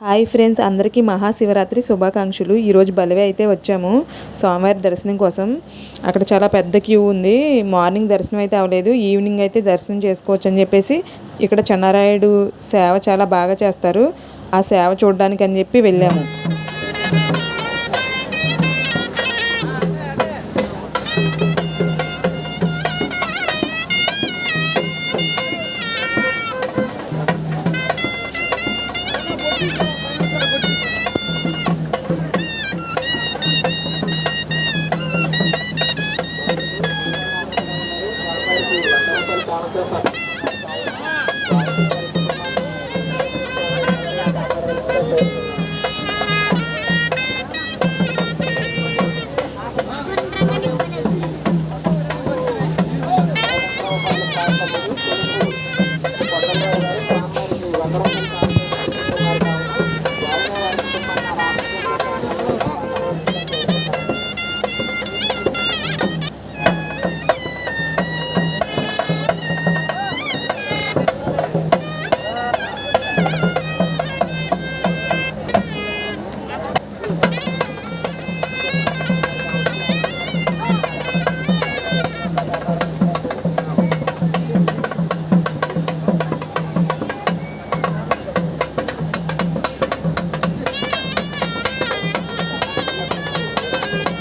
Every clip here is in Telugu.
హాయ్ ఫ్రెండ్స్, అందరికీ మహాశివరాత్రి శుభాకాంక్షలు. ఈరోజు బలివే అయితే వచ్చాము స్వామివారి దర్శనం కోసం. అక్కడ చాలా పెద్ద క్యూ ఉంది. మార్నింగ్ దర్శనం అయితే అవ్వలేదు, ఈవినింగ్ అయితే దర్శనం చేసుకోవచ్చు అని చెప్పేసి ఇక్కడ చెన్నారాయుడు సేవ చాలా బాగా చేస్తారు. ఆ సేవ చూడడానికి అని చెప్పి వెళ్ళాము.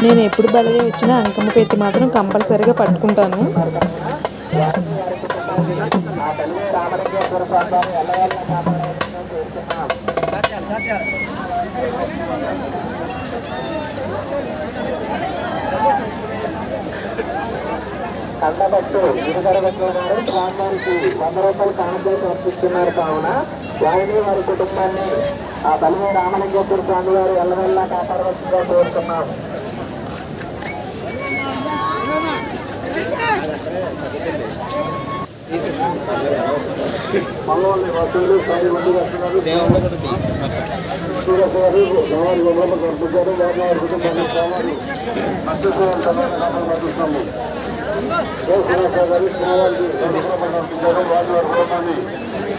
నేను ఎప్పుడు బలివే వచ్చినా అంకమ్మ పెట్టి మాత్రం కంపల్సరీగా పట్టుకుంటాను. కండభక్తులు గిరిగడభక్తులు గారు స్వామివారికి 100 రూపాయలు కానుకలు సమర్పిస్తున్నారు. కావున వారిని వారి కుటుంబాన్ని ఆ బలివే రామలింగేశ్వర స్వామి వారు ఎల్లవెల్లా కాపాడవలసిందిగా కోరుతున్నాం. మల్లవల్లి వసూలు సాయి వండి వస్తున్నారు. సూర్యసేవారు వారి వందలు కనిపించారు. వారి వారి కుటుంబాన్ని స్వామి అత్యుత్తము గారి స్వామి కనిపించారు. వారి వారి కుటుంబాన్ని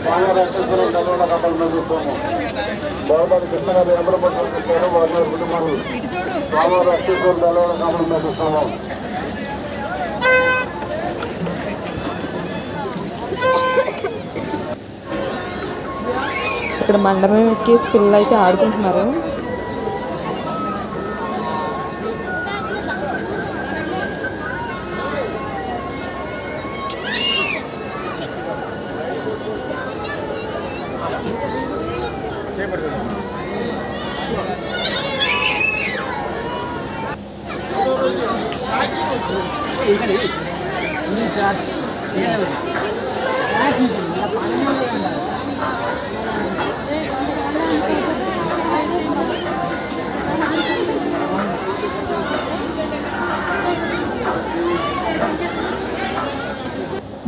స్వామివారి అత్యుత్తరం తెలంగాణ కాపాలని చూస్తాము. బాబారి కృష్ణ గారు ఎంబడి పంపించారు. వారి వారి కుటుంబాన్ని స్వామివారి అత్యుత్తరం తెలంగాణ కాపాలని చూస్తాము. ఇక్కడ మండపం ఎక్కేసి పిల్లలు అయితే ఆడుకుంటున్నారు.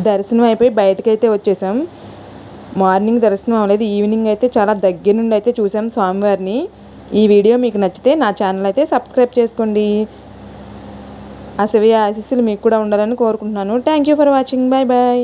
దర్శనం అయిపోయి బయటకైతే వచ్చేసాం. మార్నింగ్ దర్శనం అవ్వలేదు, ఈవినింగ్ అయితే చాలా దగ్గర నుండి అయితే చూసాం స్వామివారిని. ఈ వీడియో మీకు నచ్చితే నా ఛానల్ అయితే సబ్స్క్రైబ్ చేసుకోండి. ఆ శివయ్య ఆశీస్సులు మీకు కూడా ఉండాలని కోరుకుంటున్నాను. Thank you for watching. Bye bye.